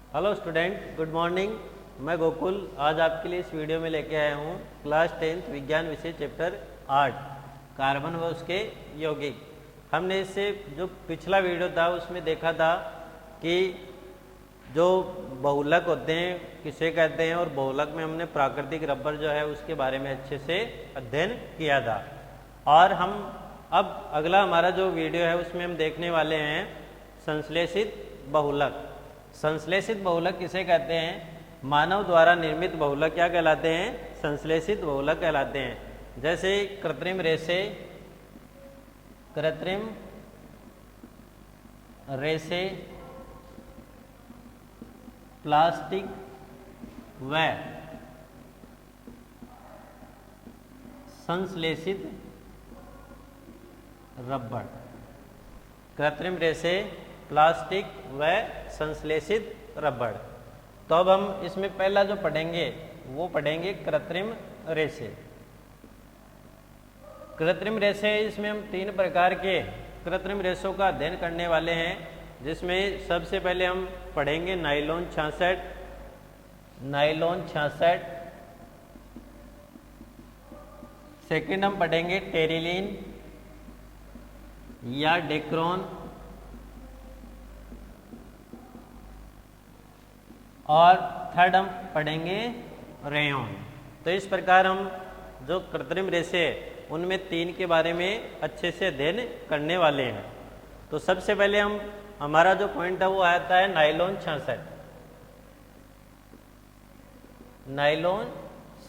Hello student, good morning. मैं गोकुल आज आपके लिए इस वीडियो में लेके आया हूँ क्लास 10th विज्ञान विषय चैप्टर 8 कार्बन व उसके यौगिक। हमने इससे जो पिछला वीडियो था उसमें देखा था कि जो बहुलक होते हैं किसे कहते हैं, और बहुलक में हमने प्राकृतिक रबर जो है उसके बारे में अच्छे से अध्ययन किया था। और हम अब अगला हमारा जो वीडियो है उसमें हम देखने वाले हैं संश्लेषित बहुलक। संश्लेषित बहुलक किसे कहते हैं? मानव द्वारा निर्मित बहुलक क्या कहलाते हैं? संश्लेषित बहुलक कहलाते हैं। जैसे कृत्रिम रेशे, प्लास्टिक व संश्लेषित रबर। कृत्रिम रेशे, प्लास्टिक व संश्लेषित रबर। तो अब हम इसमें पहला जो पढ़ेंगे वो पढ़ेंगे कृत्रिम रेशे। कृत्रिम रेशे, इसमें हम 3 प्रकार के कृत्रिम रेशों का अध्ययन करने वाले हैं, जिसमें सबसे पहले हम पढ़ेंगे नायलॉन 66। सेकंड हम पढ़ेंगे टेरिलीन या डेक्रोन, और थर्ड हम पढ़ेंगे रेयॉन। तो इस प्रकार हम जो कृत्रिम रेशे उनमें 3 के बारे में अच्छे से अध्ययन करने वाले हैं। तो सबसे पहले हमारा जो पॉइंट है वो आता है नायलॉन 66। नायलॉन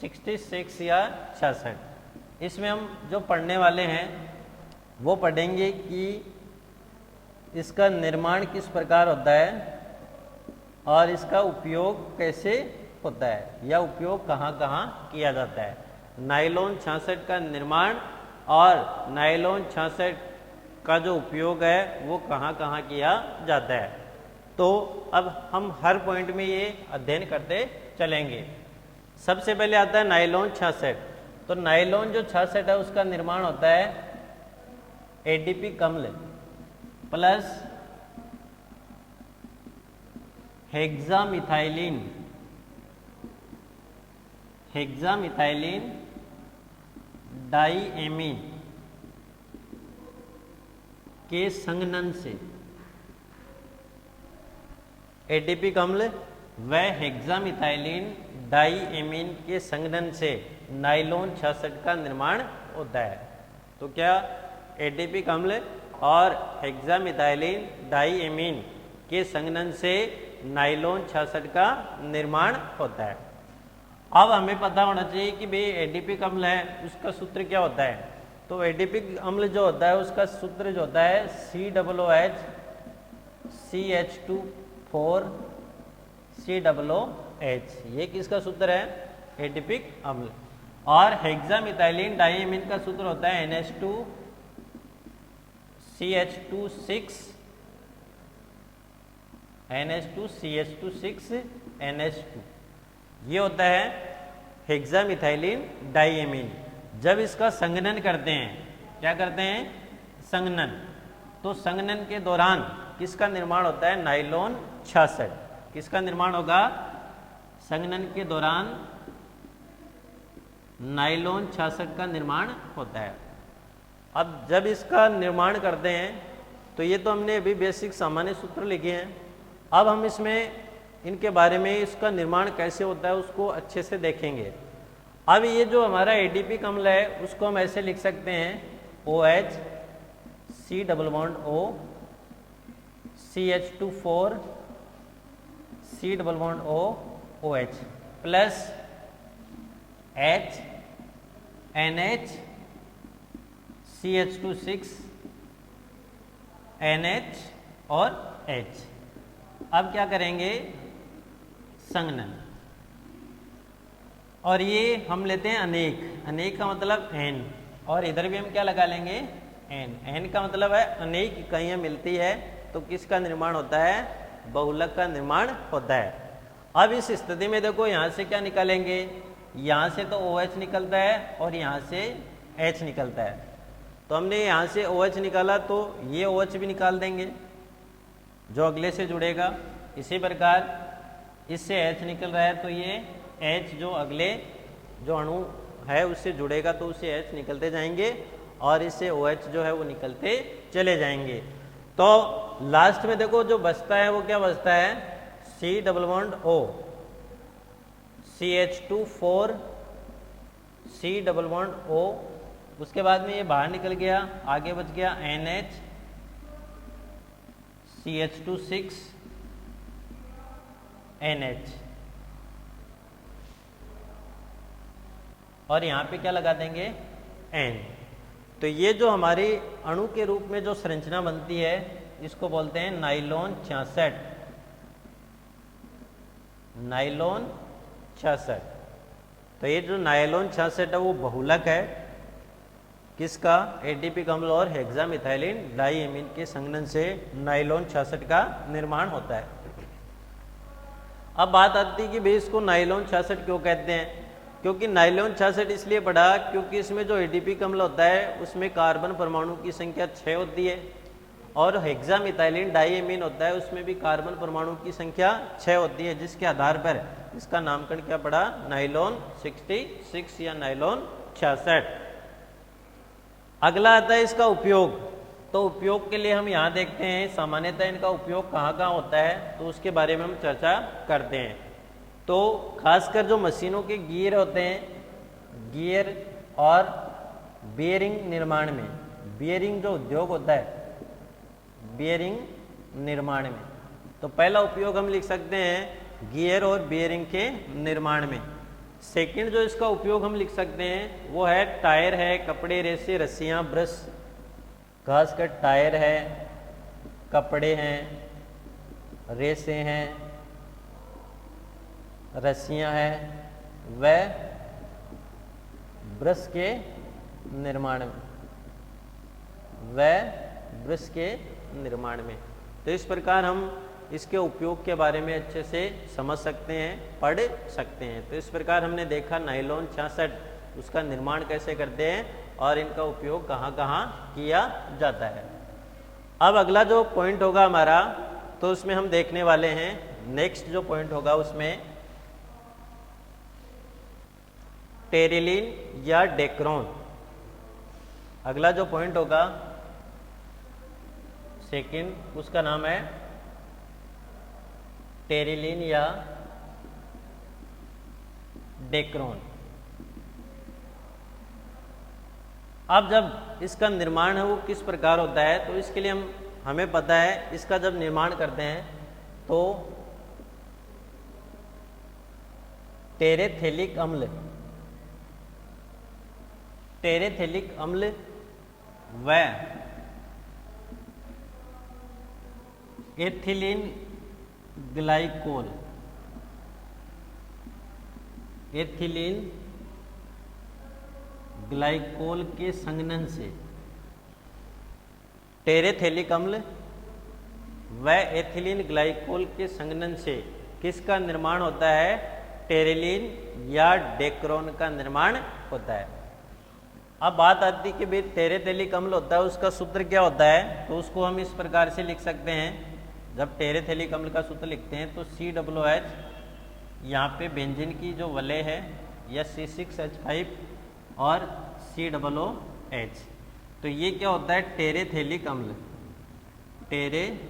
66 या 66। इसमें हम जो पढ़ने वाले हैं वो पढ़ेंगे कि इसका निर्माण किस प्रकार होता है और इसका उपयोग कैसे होता है या उपयोग कहाँ कहाँ किया जाता है। नायलॉन 66 का निर्माण और नायलॉन 66 का जो उपयोग है वो कहाँ कहाँ किया जाता है। तो अब हम हर पॉइंट में ये अध्ययन करते चलेंगे। सबसे पहले आता है नायलॉन 66। तो नायलॉन जो 66 है उसका निर्माण होता है एडीपी अम्ल प्लस हेक्सामिथाइलिन डाइएमीन के संघनन से। एडीपी अम्ल व हेक्सामिथाइलिन डाइएमीन के संघनन से नायलॉन 66 का निर्माण होता है। तो क्या एडीपी अम्ल और हेक्सामिथाइलिन डाइएमीन के संघनन से नायलॉन 66 का निर्माण होता है। अब हमें पता होना चाहिए कि भाई एडीपी अम्ल है उसका सूत्र क्या होता है। तो एडीपी अम्ल जो होता है उसका सूत्र जो होता है COOH CH2 4COOH। ये किसका सूत्र है? एडीपी अम्ल। और हेक्सामिथाइलिन डाइएमीन का सूत्र होता है NH2 CH2 NH2। ये होता है हेक्सामिथाइलिन डाइएमीन। जब इसका संघनन करते हैं, क्या करते हैं? संघनन। तो संघनन के दौरान किसका निर्माण होता है? नायलॉन 66। किसका निर्माण होगा? संघनन के दौरान नायलॉन 66 का निर्माण होता है। अब जब इसका निर्माण करते हैं तो ये तो हमने अभी बेसिक सामान्य सूत्र लिखे हैं। अब हम इसमें इनके बारे में इसका निर्माण कैसे होता है उसको अच्छे से देखेंगे। अब ये जो हमारा एडीपी अम्ल है उसको हम ऐसे लिख सकते हैं OH C double bond O CH2 4 C double bond O OH plus H NH CH2 6 NH और H। अब क्या करेंगे? संघनन। और ये हम लेते हैं अनेक का मतलब N, और इधर भी हम क्या लगा लेंगे? N का मतलब है अनेक इकाइयाँ मिलती है तो किसका निर्माण होता है? बहुलक का निर्माण होता है। अब इस स्थिति में देखो यहाँ से क्या निकालेंगे? यहाँ से तो OH निकलता है और यहाँ से H निकलता है। तो हमने यहाँ से OH निकाला तो ये OH भी निकाल देंगे जो अगले से जुड़ेगा। इसी प्रकार इससे H निकल रहा है तो ये H जो अगले जो अणु है उससे जुड़ेगा तो उससे H निकलते जाएंगे और इससे OH जो है वो निकलते चले जाएंगे। तो लास्ट में देखो जो बचता है वो क्या बचता है, C double bond O, CH2 4 C double bond O, उसके बाद में ये बाहर निकल गया, आगे बच गया NH CH2 6 NH, और यहाँ पे क्या लगा देंगे N। तो ये जो हमारी अणु के रूप में जो संरचना बनती है इसको बोलते हैं नाइलॉन 66। नाइलॉन 66। तो ये जो नायलॉन 66 है वो बहुलक है किसका, एडीपी अम्ल और हेक्सामिथाइलिन डाइएमीन के संघनन से नाइलॉन 66 का निर्माण होता है। अब बात आती है कि भाई इसको नाइलॉन 66 क्यों कहते हैं, क्योंकि नाइलॉन 66 इसलिए पड़ा क्योंकि इसमें जो एडीपी अम्ल होता है उसमें कार्बन परमाणु की संख्या 6 होती है और हेक्सामिथाइलिन डाइएमीन होता है उसमें भी कार्बन परमाणु की संख्या 6 होती है, जिसके आधार पर इसका नामकरण क्या पड़ा, नाइलॉन 66 या नाइलॉन 66। अगला आता है इसका उपयोग। तो उपयोग के लिए हम यहाँ देखते हैं सामान्यतः इनका उपयोग कहाँ कहाँ होता है, तो उसके बारे में हम चर्चा करते हैं। तो खासकर जो मशीनों के गियर होते हैं, गियर और बियरिंग निर्माण में, बियरिंग जो उद्योग होता है बियरिंग निर्माण में, तो पहला उपयोग हम लिख सकते हैं गियर और बियरिंग के निर्माण में। सेकंड जो इसका उपयोग हम लिख सकते हैं वो है टायर है, कपड़े, रेसे, रस्सियाँ, ब्रश। खासकर टायर है, कपड़े हैं, रेसे हैं, रस्सियाँ हैं व ब्रश के निर्माण में, ब्रश के निर्माण में। तो इस प्रकार हम इसके उपयोग के बारे में अच्छे से समझ सकते हैं, पढ़ सकते हैं। तो इस प्रकार हमने देखा नाइलॉन 66 उसका निर्माण कैसे करते हैं और इनका उपयोग कहाँ कहाँ किया जाता है। अब अगला जो पॉइंट होगा हमारा, तो उसमें हम देखने वाले हैं, नेक्स्ट जो पॉइंट होगा उसमें टेरिलीन या डेक्रोन। अगला जो पॉइंट होगा सेकंड, उसका नाम है टेरिलीन या डेक्रोन। अब जब इसका निर्माण है वो किस प्रकार होता है, तो इसके लिए हमें पता है इसका जब निर्माण करते हैं तो टेरेथेलिक अम्ल व एथिलीन ग्लाइकोल के संघनन से, टेरेथेलिक अम्ल व एथिलीन ग्लाइकोल के संघनन से किसका निर्माण होता है, टेरिलीन या डेक्रोन का निर्माण होता है। अब बात आती है कि भाई टेरेथेलिक अम्ल होता है उसका सूत्र क्या होता है, तो उसको हम इस प्रकार से लिख सकते हैं। जब टेरेथेलिक अम्ल का सूत्र लिखते हैं तो COOH, यहाँ पे बेंजीन की जो वलय है या C6H5 और COOH, तो ये क्या होता है टेरेथेलिक अम्ल, टेरेथेलिक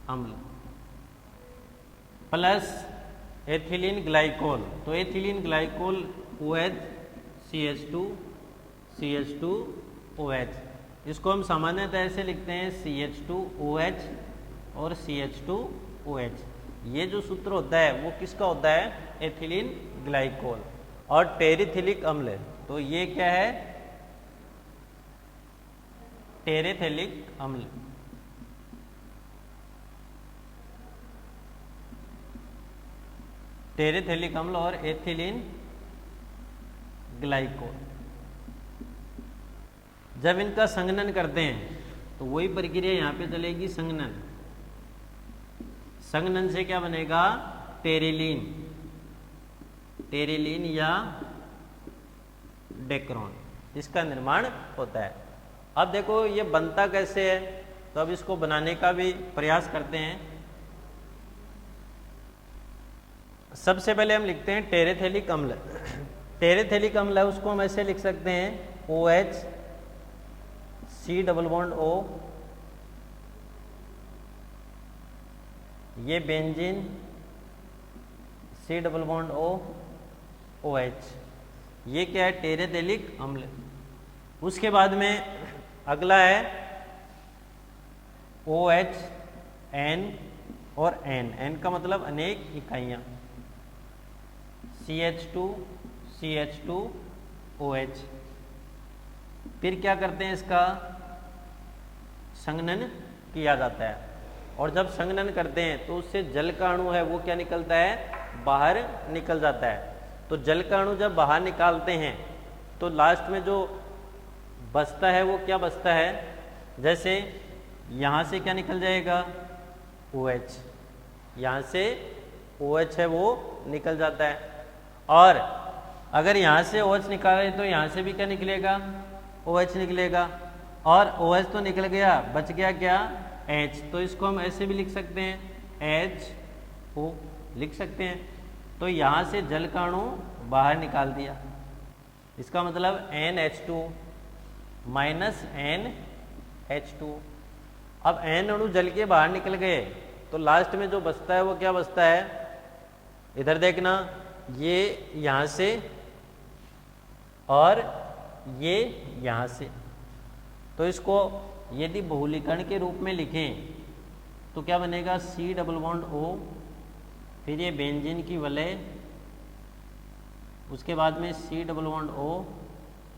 अम्ल प्लस एथिलीन ग्लाइकोल, तो एथिलीन ग्लाइकोल OH CH2OH, इसको हम सामान्यतः ऐसे लिखते हैं CH2OH और CH2OH। ये जो सूत्र होता है वो किसका होता है, एथिलीन ग्लाइकोल। और टेरेथेलिक अम्ल, तो ये क्या है, टेरेथेलिक अम्ल। टेरेथेलिक अम्ल और एथिलीन ग्लाइकोल जब इनका संघनन करते हैं तो वही प्रक्रिया यहाँ पे चलेगी, संघनन से क्या बनेगा, टेरिलीन या डेक्रोन, इसका निर्माण होता है। अब देखो ये बनता कैसे है, तो अब इसको बनाने का भी प्रयास करते हैं। सबसे पहले हम लिखते हैं टेरेथेलिक अम्ल। टेरेथेलिक अम्ल है उसको हम ऐसे लिख सकते हैं OH C double bond O, ये benzene C double bond O OH, ये क्या है टेरेथेलिक अम्ल। उसके बाद में अगला है OH N और N का मतलब अनेक इकाइयाँ, CH2 CH2 OH। फिर क्या करते हैं इसका संघनन किया जाता है, और जब संघनन करते हैं तो उससे जल का अणु है वो क्या निकलता है, बाहर निकल जाता है। तो जल का अणु जब बाहर निकालते हैं तो लास्ट में जो बचता है वो क्या बचता है, जैसे यहाँ से क्या निकल जाएगा OH, यहाँ से OH है वो निकल जाता है। और अगर यहाँ से OH निकाले तो यहाँ से भी क्या निकलेगा, OH निकलेगा, और OH तो निकल गया, बच गया क्या H, तो इसको हम ऐसे भी लिख सकते हैं HO लिख सकते हैं। तो यहाँ से जल का अणु बाहर निकाल दिया, इसका मतलब NH2 माइनस NH2। अब N अणु जल के बाहर निकल गए तो लास्ट में जो बचता है वो क्या बचता है, इधर देखना, ये यहाँ से और ये यहाँ से। तो इसको यदि बहुलीकरण के रूप में लिखें तो क्या बनेगा C डबल बॉन्ड O, फिर ये बेंजीन की वलय, उसके बाद में C डबल बॉन्ड O,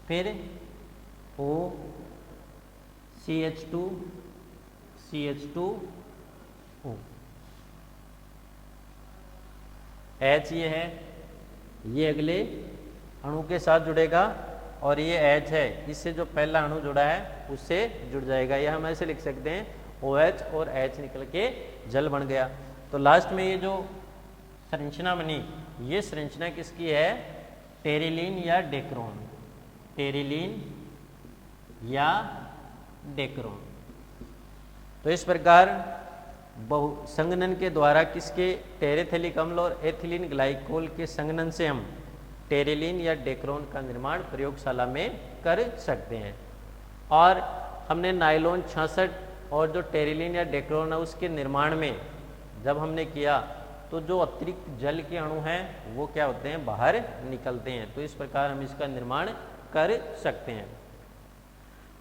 फिर O CH2 CH2O, H ये है, ये अगले अणु के साथ जुड़ेगा, और ये H है, इससे जो पहला अणु जुड़ा है उससे जुड़ जाएगा। यह हम ऐसे लिख सकते हैं OH और H निकल के जल बन गया। तो लास्ट में ये जो संरचना बनी, ये संरचना किसकी है, टेरिलीन या डेक्रोन, टेरिलीन या डेक्रोन। तो इस प्रकार संघनन के द्वारा किसके, टेरेथेलिक अम्ल और एथिलीन ग्लाइकोल के संघनन से हम टेरिलीन या डेक्रोन का निर्माण प्रयोगशाला में कर सकते हैं। और हमने नायलॉन 66 और जो टेरिलीन या डेक्रोन है उसके निर्माण में जब हमने किया तो जो अतिरिक्त जल के अणु हैं वो क्या होते हैं, बाहर निकलते हैं। तो इस प्रकार हम इसका निर्माण कर सकते हैं।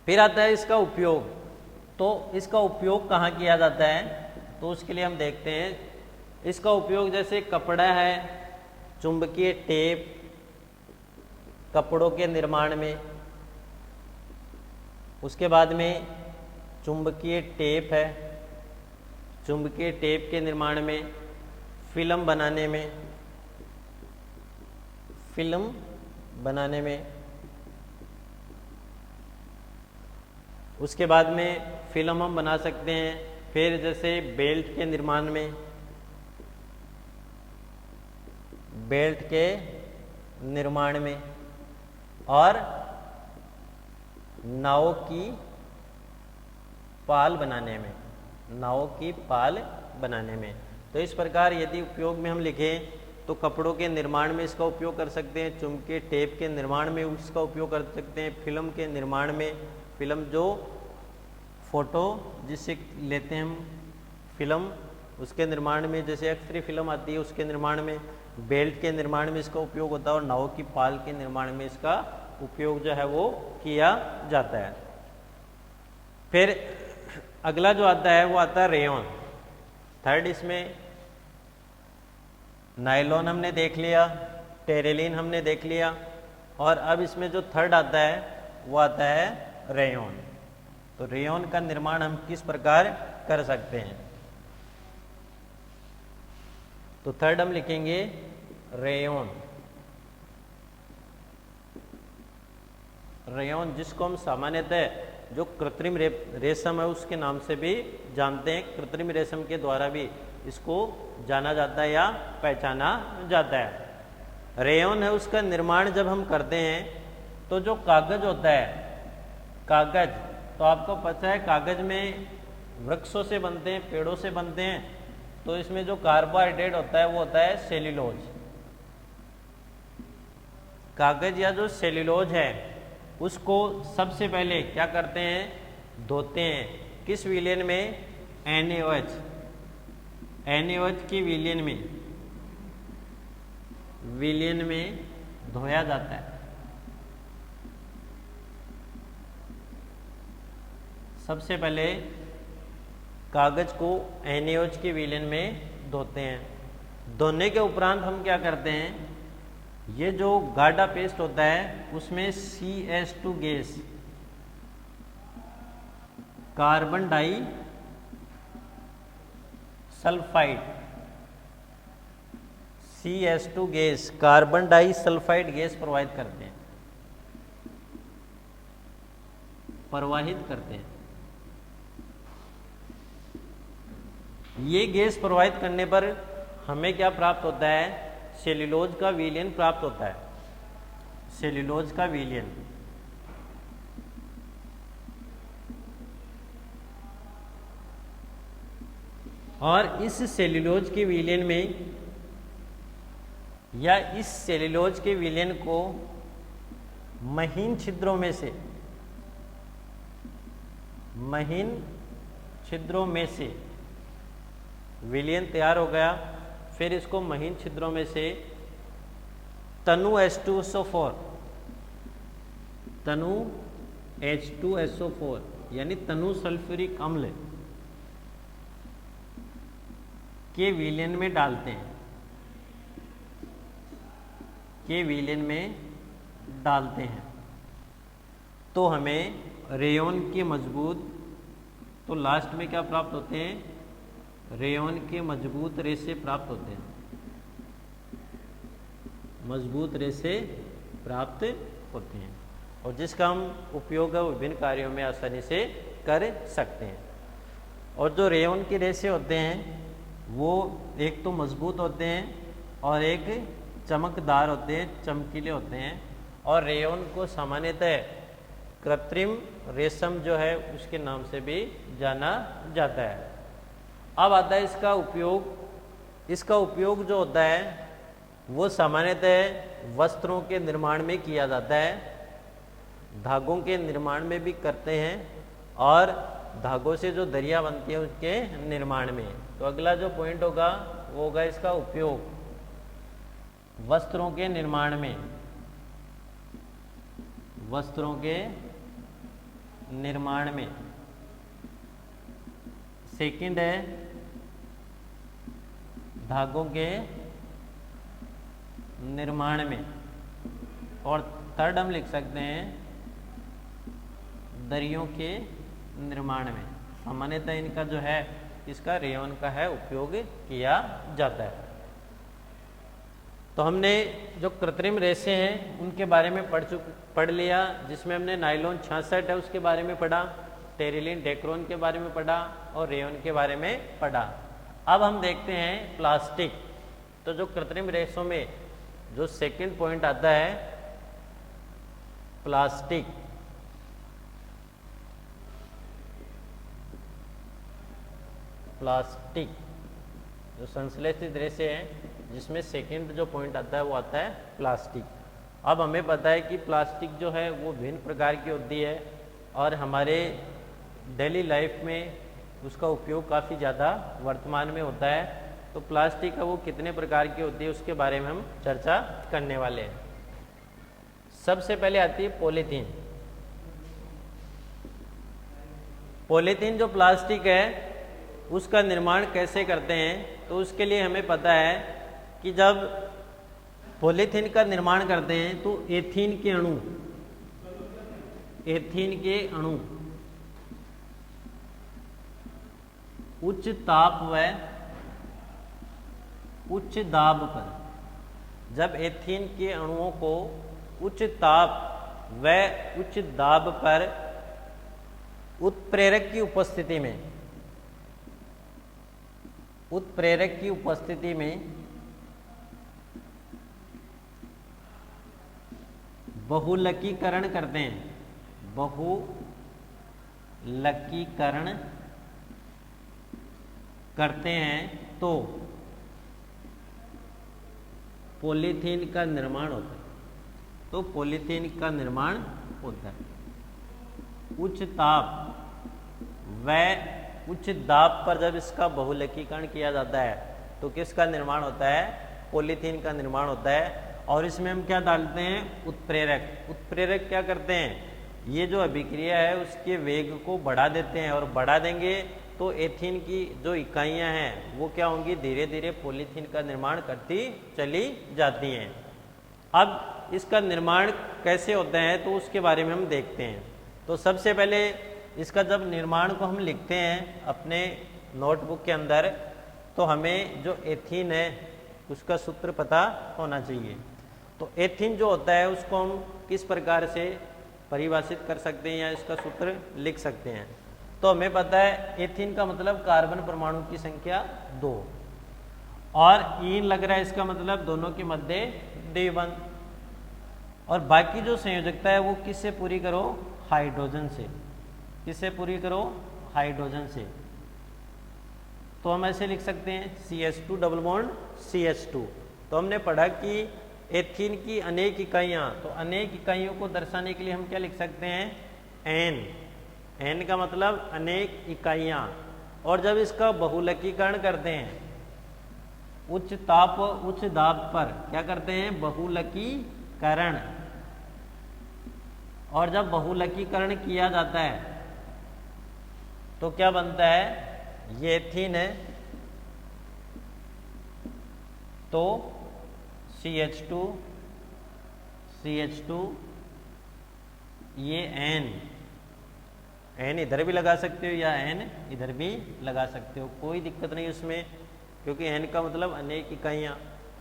फिर आता है इसका उपयोग। तो इसका उपयोग कहाँ किया जाता है, तो उसके लिए हम देखते हैं इसका उपयोग जैसे कपड़ा है, चुंबकीय टेप, कपड़ों के निर्माण में, उसके बाद में चुंबकीय टेप है, चुंबकीय टेप के निर्माण में, फिल्म बनाने में, फिल्म बनाने में, उसके बाद में फिल्म हम बना सकते हैं। फिर जैसे बेल्ट के निर्माण में, बेल्ट के निर्माण में, और नाव की पाल बनाने में, नाव की पाल बनाने में। तो इस प्रकार यदि उपयोग में हम लिखें तो कपड़ों के निर्माण में इसका उपयोग कर सकते हैं, चुंबकीय टेप के निर्माण में उसका उपयोग कर सकते हैं, फिल्म के निर्माण में, फिल्म जो फोटो जिससे लेते हैं हम फिल्म, उसके निर्माण में, जैसे एक्स-रे फिल्म आती है उसके निर्माण में, बेल्ट के निर्माण में इसका उपयोग होता है, और नाव की पाल के निर्माण में इसका उपयोग जो है वो किया जाता है। फिर अगला जो आता है वो आता है रेयॉन। थर्ड इसमें नायलॉन हमने देख लिया, टेरेलिन हमने देख लिया, और अब इसमें जो थर्ड आता है वो आता है रेयॉन। तो रेयॉन का निर्माण हम किस प्रकार कर सकते हैं, तो थर्ड हम लिखेंगे रेयॉन। रेयॉन जिसको हम सामान्यतः जो कृत्रिम रेशम है उसके नाम से भी जानते हैं, कृत्रिम रेशम के द्वारा भी इसको जाना जाता है या पहचाना जाता है। रेयॉन है उसका निर्माण जब हम करते हैं तो जो कागज होता है, कागज, तो आपको पता है कागज में वृक्षों से बनते हैं, पेड़ों से बनते हैं, तो इसमें जो कार्बोहाइड्रेट होता है वो होता है सेल्यूलोज। कागज या जो सेल्यूलोज है उसको सबसे पहले क्या करते हैं, धोते हैं। किस विलयन में? NaOH। NaOH के विलयन में धोया जाता है। सबसे पहले कागज को NaOH के विलयन में धोते हैं। धोने के उपरांत हम क्या करते हैं, ये जो गाढ़ा पेस्ट होता है उसमें CS2 gas, carbon disulphide, CS2 gas, carbon disulphide gas प्रवाहित करते हैं, प्रवाहित करते हैं। ये गैस प्रवाहित करने पर हमें क्या प्राप्त होता है? सेल्यूलोज का विलयन प्राप्त होता है, सेल्यूलोज का विलयन। और इस सेल्यूलोज के विलयन में या इस सेल्यूलोज के विलयन को महीन छिद्रों में से विलयन तैयार हो गया। फिर इसको महीन छिद्रों में से तनु H2SO4 यानी तनु सल्फ्यूरिक अम्ल के विलयन में डालते हैं, तो हमें रेयॉन के मजबूत, तो लास्ट में क्या प्राप्त होते हैं? रेयॉन के मजबूत रेशे प्राप्त होते हैं, और जिसका हम उपयोग विभिन्न कार्यों में आसानी से कर सकते हैं। और जो रेयॉन के रेशे होते हैं वो एक तो मजबूत होते हैं और एक चमकदार होते हैं, चमकीले होते हैं। और रेयॉन को सामान्यतः कृत्रिम रेशम जो है उसके नाम से भी जाना जाता है। अब आता है इसका उपयोग। इसका उपयोग जो होता है वो सामान्यतः वस्त्रों के निर्माण में किया जाता है, धागों के निर्माण में भी करते हैं, और धागों से जो दरिया बनती है उसके निर्माण में। तो अगला जो पॉइंट होगा वो होगा इसका उपयोग वस्त्रों के निर्माण में, सेकंड है धागों के निर्माण में, और थर्ड हम लिख सकते हैं दरियों के निर्माण में। सामान्यतः इनका जो है इसका रेयॉन का है उपयोग किया जाता है। तो हमने जो कृत्रिम रेशे हैं उनके बारे में पढ़ लिया, जिसमें हमने नायलॉन 66 है उसके बारे में पढ़ा, टेरिलिन डेक्रोन के बारे में पढ़ा और रेयॉन के बारे में पढ़ा। अब हम देखते हैं प्लास्टिक। तो जो कृत्रिम रेशों में जो सेकंड पॉइंट आता है प्लास्टिक। जो संश्लेषित रेशे हैं जिसमें सेकंड जो पॉइंट आता है वो आता है प्लास्टिक। अब हमें पता है कि प्लास्टिक जो है वो विभिन्न प्रकार की होती है और हमारे डेली लाइफ में उसका उपयोग काफ़ी ज़्यादा वर्तमान में होता है। तो प्लास्टिक है वो कितने प्रकार की होती है उसके बारे में हम चर्चा करने वाले हैं। सबसे पहले आती है पॉलीथीन। पॉलीथीन जो प्लास्टिक है उसका निर्माण कैसे करते हैं, तो उसके लिए हमें पता है कि जब पॉलीथीन का निर्माण करते हैं तो एथीन के अणु उच्च ताप व उच्च दाब पर, जब एथीन के अणुओं को उच्च ताप व उच्च दाब पर उत्प्रेरक की उपस्थिति में बहुलकीकरण करते हैं, बहुलकीकरण करते हैं तो पॉलीथीन का निर्माण होता है। तो पॉलीथीन का निर्माण होता है उच्च ताप व उच्च दाब पर जब इसका बहुलकीकरण किया जाता है तो किसका निर्माण होता है? पॉलीथीन का निर्माण होता है। और इसमें हम क्या डालते हैं? उत्प्रेरक। उत्प्रेरक क्या करते हैं? ये जो अभिक्रिया है उसके वेग को बढ़ा देते हैं, और बढ़ा देंगे तो एथीन की जो इकाइयां हैं वो क्या होंगी? धीरे धीरे पॉलीथीन का निर्माण करती चली जाती हैं। अब इसका निर्माण कैसे होता है तो उसके बारे में हम देखते हैं। तो सबसे पहले इसका जब निर्माण को हम लिखते हैं अपने नोटबुक के अंदर, तो हमें जो एथीन है उसका सूत्र पता होना चाहिए। तो एथीन जो होता है उसको हम किस प्रकार से परिभाषित कर सकते हैं या इसका सूत्र लिख सकते हैं? तो हमें पता है एथीन का मतलब कार्बन परमाणु की संख्या 2, और ईन लग रहा है इसका मतलब दोनों के मध्य D1, और बाकी जो संयोजकता है वो किससे पूरी करो? हाइड्रोजन से। किससे पूरी करो? हाइड्रोजन से। तो हम ऐसे लिख सकते हैं CH2 डबल बॉन्ड CH2। तो हमने पढ़ा कि एथीन की अनेक इकाइयां, तो अनेक इकाइयों को दर्शाने के लिए हम क्या लिख सकते हैं? N। N का मतलब अनेक इकाइयां। और जब इसका बहुलकीकरण करते हैं उच्च ताप उच्च दाब पर, क्या करते हैं? बहुलकीकरण। और जब बहुलकीकरण किया जाता है तो क्या बनता है? ये एथीन है तो CH2 ये N इधर भी लगा सकते हो या N इधर भी लगा सकते हो, कोई दिक्कत नहीं उसमें, क्योंकि N का मतलब अनेक इकाइयां।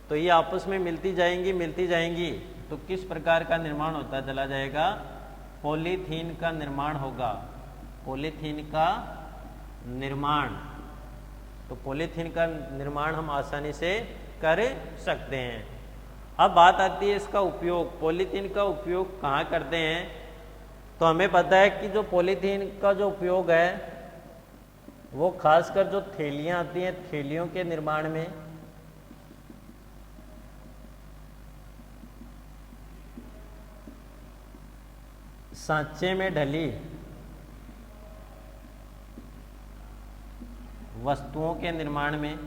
तो ये आपस में मिलती जाएंगी तो किस प्रकार का निर्माण होता चला जाएगा? पॉलीथीन का निर्माण होगा। पॉलीथीन का निर्माण, तो पॉलीथीन का निर्माण हम आसानी से कर सकते हैं। अब बात आती है इसका उपयोग। पॉलीथीन का उपयोग कहाँ करते हैं? तो हमें पता है कि जो पॉलीथीन का जो उपयोग है वो खासकर जो थैलियाँ आती हैं, थैलियों के निर्माण में, सांचे में ढली वस्तुओं के निर्माण में,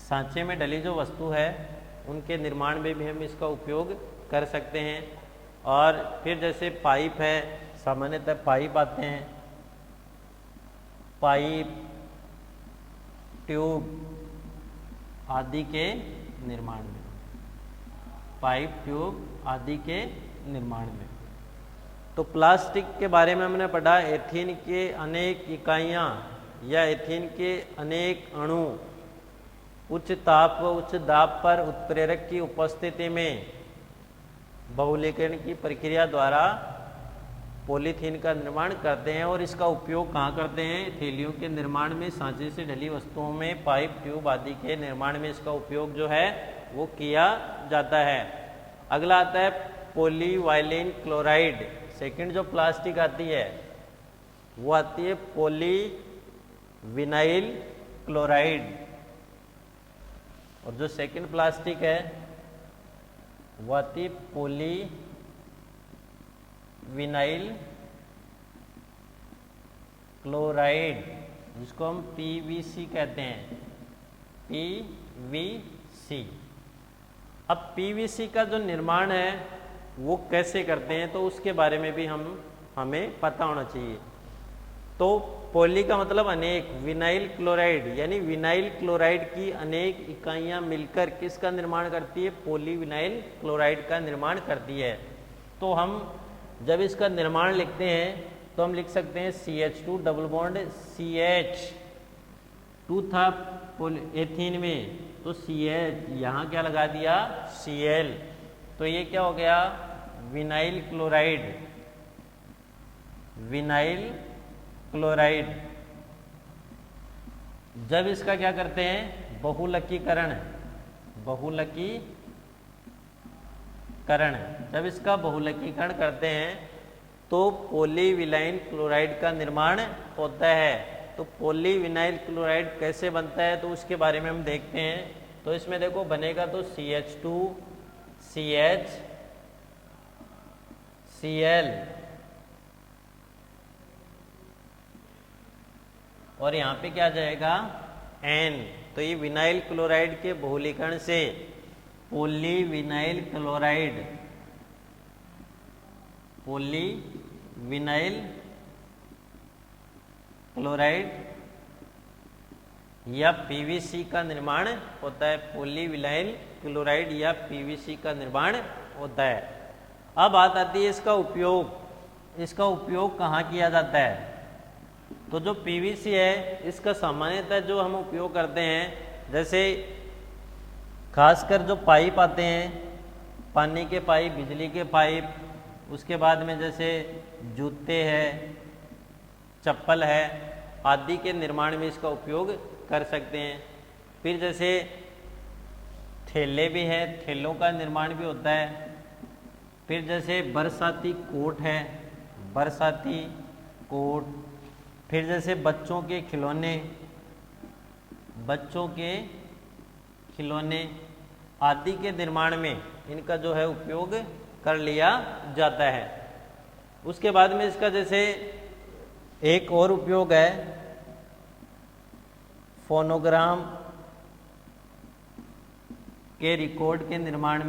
सांचे में डली जो वस्तु है उनके निर्माण में भी हम इसका उपयोग कर सकते हैं। और फिर जैसे पाइप है, सामान्यतः पाइप आते हैं, पाइप, ट्यूब आदि के निर्माण में, पाइप, ट्यूब आदि के निर्माण में। तो प्लास्टिक के बारे में हमने पढ़ा, एथीन के अनेक इकाइयां या एथीन के अनेक अणु उच्च ताप व उच्च दाब पर उत्प्रेरक की उपस्थिति में बहुलकीकरण की प्रक्रिया द्वारा पॉलीथीन का निर्माण करते हैं। और इसका उपयोग कहाँ करते हैं? थैलियों के निर्माण में, सांचे से ढली वस्तुओं में, पाइप, ट्यूब आदि के निर्माण में इसका उपयोग जो है वो किया जाता है। अगला आता है पॉलीवाइलिन क्लोराइड। सेकंड जो प्लास्टिक आती है वो आती है पॉलीविनाइल क्लोराइड। और जो सेकंड प्लास्टिक है वो आती है पॉलीविनाइल क्लोराइड, जिसको हम PVC कहते हैं, PVC। अब PVC का जो निर्माण है वो कैसे करते हैं तो उसके बारे में भी हमें पता होना चाहिए। तो पॉली का मतलब अनेक, विनाइल क्लोराइड यानी विनाइल क्लोराइड की अनेक इकाइयां मिलकर किसका निर्माण करती है? पॉलीविनाइल क्लोराइड का निर्माण करती है। तो हम जब इसका निर्माण लिखते हैं तो हम लिख सकते हैं CH2 डबल बॉन्ड CH2 था एथीन में, तो CH यहाँ क्या लगा दिया? Cl। तो ये क्या हो गया? Vinyl chloride, vinyl chloride. जब इसका क्या करते हैं? बहुलकीकरण, बहुलकीकरण। जब इसका बहुलकीकरण करते हैं तो पॉलीविनाइल क्लोराइड का निर्माण होता है। तो पॉलीविनाइल क्लोराइड कैसे बनता है तो उसके बारे में हम देखते हैं। तो इसमें देखो बनेगा तो CH2 CH Cl और यहाँ पे क्या आ जाएगा N। तो ये विनाइल क्लोराइड के बहुलीकरण से पॉलीविनाइल क्लोराइड या PVC का निर्माण होता है। पॉलीविनाइल क्लोराइड या PVC का निर्माण होता है। अब बात आती है इसका उपयोग कहाँ किया जाता है। तो जो PVC है इसका सामान्यतः जो हम उपयोग करते हैं, जैसे खासकर जो पाइप आते हैं, पानी के पाइप, बिजली के पाइप, उसके बाद में जैसे जूते हैं, चप्पल है आदि के निर्माण में इसका उपयोग कर सकते हैं। फिर जैसे थैले भी हैं, थैलों का निर्माण भी होता है। फिर जैसे बरसाती कोट है, बरसाती कोट। फिर जैसे बच्चों के खिलौने आदि के निर्माण में इनका जो है उपयोग कर लिया जाता है। उसके बाद में इसका जैसे एक और उपयोग है फोनोग्राम के रिकॉर्ड के निर्माण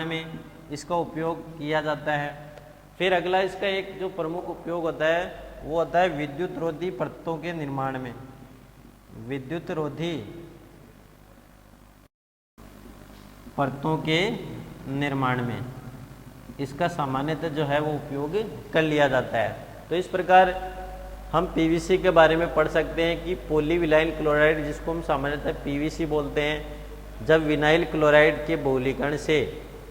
में इसका उपयोग किया जाता है। फिर अगला इसका एक जो प्रमुख उपयोग होता है वो होता है विद्युत रोधी परतों के निर्माण में। विद्युत रोधी परतों के निर्माण में इसका सामान्यतः जो है वो उपयोग कर लिया जाता है। तो इस प्रकार हम PVC के बारे में पढ़ सकते हैं कि पॉलीविनाइल क्लोराइड, जिसको हम सामान्यतः PVC बोलते हैं, जब विनाइल क्लोराइड के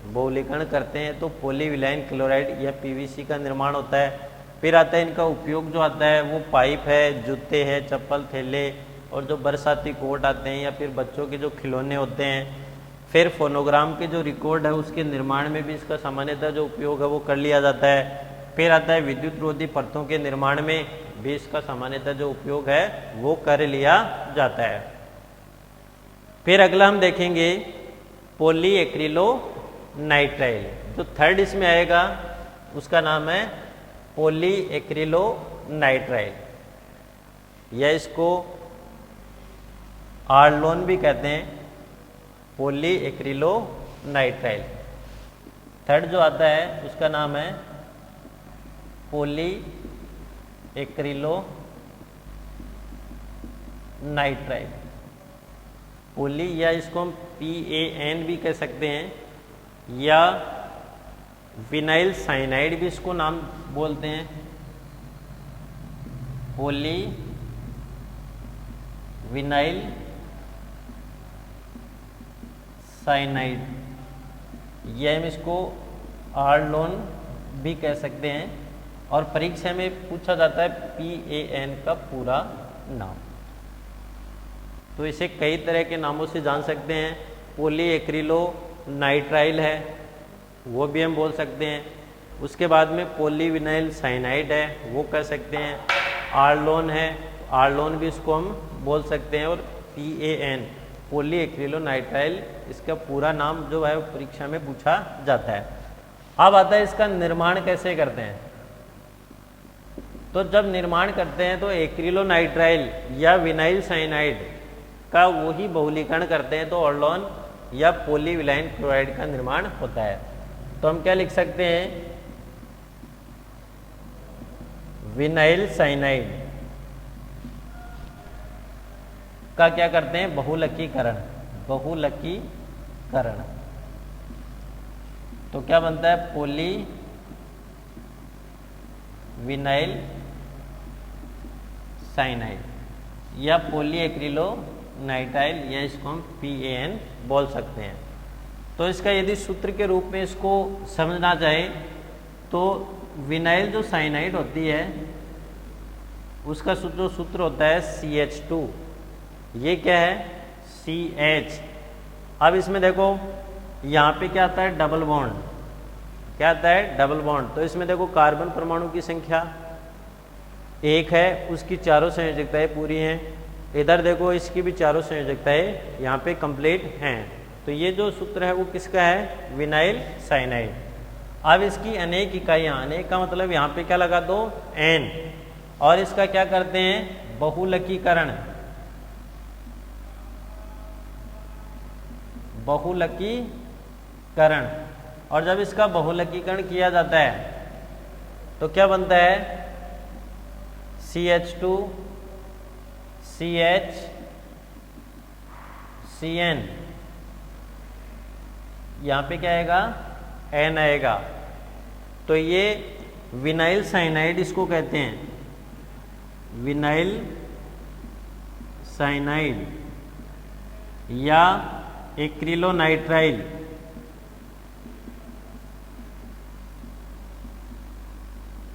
बहुलीकरण करते हैं तो पॉलीविनाइल क्लोराइड या PVC का निर्माण होता है। फिर आता है इनका उपयोग जो आता है वो पाइप है, जूते हैं, चप्पल, थैले और जो बरसाती कोट आते हैं या फिर बच्चों के जो खिलौने होते हैं। फिर फोनोग्राम के जो रिकॉर्ड है उसके निर्माण में भी इसका सामान्यतः जो उपयोग है वो कर लिया जाता है। फिर आता है विद्युत रोधी परतों के निर्माण में भी इसका सामान्यतः जो उपयोग है वो कर लिया जाता है। फिर अगला हम देखेंगे पॉलीएक्रिलोनाइट्राइल। जो थर्ड इसमें आएगा उसका नाम है पॉलीएक्रिलोनाइट्राइल, या इसको आर्लोन भी कहते हैं, पॉलीएक्रिलोनाइट्राइल। थर्ड जो आता है उसका नाम है पॉलीएक्रिलोनाइट्राइल। पॉली या इसको हम PAN भी कह सकते हैं, या विनाइल साइनाइड भी इसको नाम बोलते हैं। पॉली विनाइल साइनाइड, या हम इसको आर्लोन भी कह सकते हैं। और परीक्षा में पूछा जाता है PAN का पूरा नाम। तो इसे कई तरह के नामों से जान सकते हैं। पॉलीएक्रिलोनाइट्राइल है वो भी हम बोल सकते हैं। उसके बाद में पॉलीविनाइल साइनाइड है वो कह सकते हैं। आर्लोन है, आर्लोन भी इसको हम बोल सकते हैं। और PAN पॉलीएक्रिलोनाइट्राइल इसका पूरा नाम जो है परीक्षा में पूछा जाता है। अब आता है इसका निर्माण कैसे करते हैं। तो जब निर्माण करते हैं तो एक्रिलोनाइट्राइल या विनाइल साइनाइड का वही बहुलीकरण करते हैं तो आर्लोन या पॉलीविनाइल क्लोराइड का निर्माण होता है। तो हम क्या लिख सकते हैं, विनाइल साइनाइड का क्या करते हैं, बहुलकीकरण। तो क्या बनता है, पॉलीविनाइल साइनाइड या पॉलीएक्रिलोनाइट्राइल, या इसको हम PAN बोल सकते हैं। तो इसका यदि सूत्र के रूप में इसको समझना चाहे तो विनाइल जो साइनाइड होती है उसका जो सूत्र होता है CH2। ये क्या है, CH। अब इसमें देखो यहाँ पे क्या आता है, डबल बॉन्ड, क्या आता है, डबल बॉन्ड। तो इसमें देखो कार्बन परमाणु की संख्या 1 है, उसकी चारों संयोजकताएं पूरी हैं। इधर देखो इसकी भी चारों संयोजकताएं यहाँ पे कंप्लीट हैं। तो ये जो सूत्र है वो किसका है, विनाइल साइनाइड। अब इसकी अनेक इकाइयाँ, अनेक का मतलब यहाँ पे क्या लगा दो, N, और इसका क्या करते हैं, बहुलकीकरण, बहुलकीकरण। और जब इसका बहुलकीकरण किया जाता है तो क्या बनता है, CH2 CH CN, यहाँ पे क्या आएगा, N आएगा। तो ये विनाइल साइनाइड इसको कहते हैं, विनाइल साइनाइड या एक्रिलोनाइट्राइल।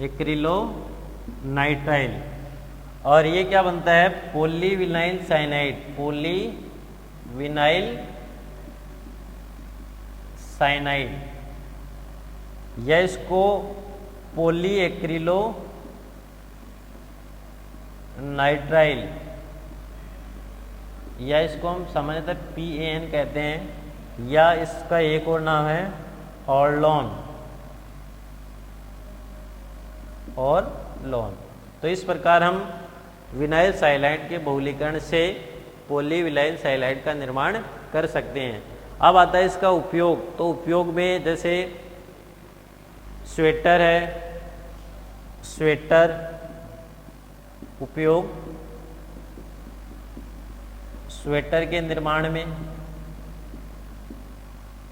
एक्रिलोनाइट्राइल। और ये क्या बनता है, पॉलीविनाइल साइनाइड, पॉलीविनाइल साइनाइड, या इसको पॉली एक्रिलो नाइट्राइल, या इसको हम सामान्यतः PAN कहते हैं, या इसका एक और नाम है ऑर्लोन, और लोन। तो इस प्रकार हम विनाइल साइनाइड के बहुलीकरण से पॉलीविनाइल साइनाइड का निर्माण कर सकते हैं। अब आता है इसका उपयोग। तो उपयोग में जैसे स्वेटर है, स्वेटर उपयोग स्वेटर के निर्माण में।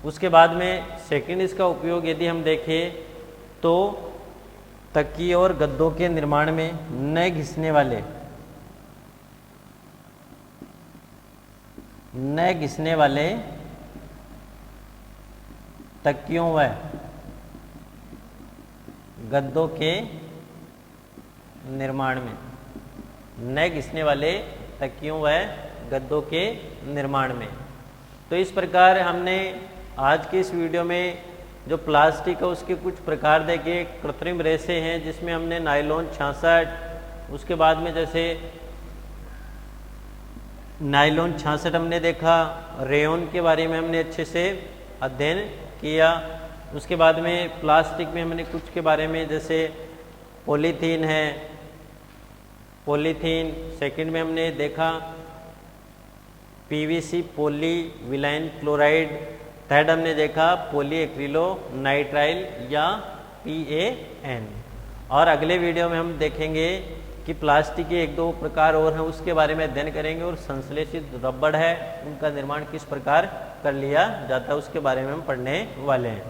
उसके बाद में सेकंड इसका उपयोग यदि हम देखें तो तकिए और गद्दों के निर्माण में, न घिसने वाले, न घिसने वाले तकियों व गद्दों के निर्माण में, न घिसने वाले तकियों व गद्दों के निर्माण में। तो इस प्रकार हमने आज के इस वीडियो में जो प्लास्टिक है उसके कुछ प्रकार देखे। कृत्रिम रेसे हैं जिसमें हमने नायलॉन 66, उसके बाद में जैसे नायलॉन 66 हमने देखा, रेयन के बारे में हमने अच्छे से अध्ययन किया। उसके बाद में प्लास्टिक में हमने कुछ के बारे में, जैसे पॉलीथीन है, पॉलीथीन। सेकंड में हमने देखा PVC पॉलीविनाइल क्लोराइड। थर्ड हमने देखा पॉली एक्रिलोनाइट्राइल या PAN। और अगले वीडियो में हम देखेंगे कि प्लास्टिक के 1-2 प्रकार और हैं, उसके बारे में अध्ययन करेंगे। और संश्लेषित रबड़ है, उनका निर्माण किस प्रकार कर लिया जाता है उसके बारे में हम पढ़ने वाले हैं।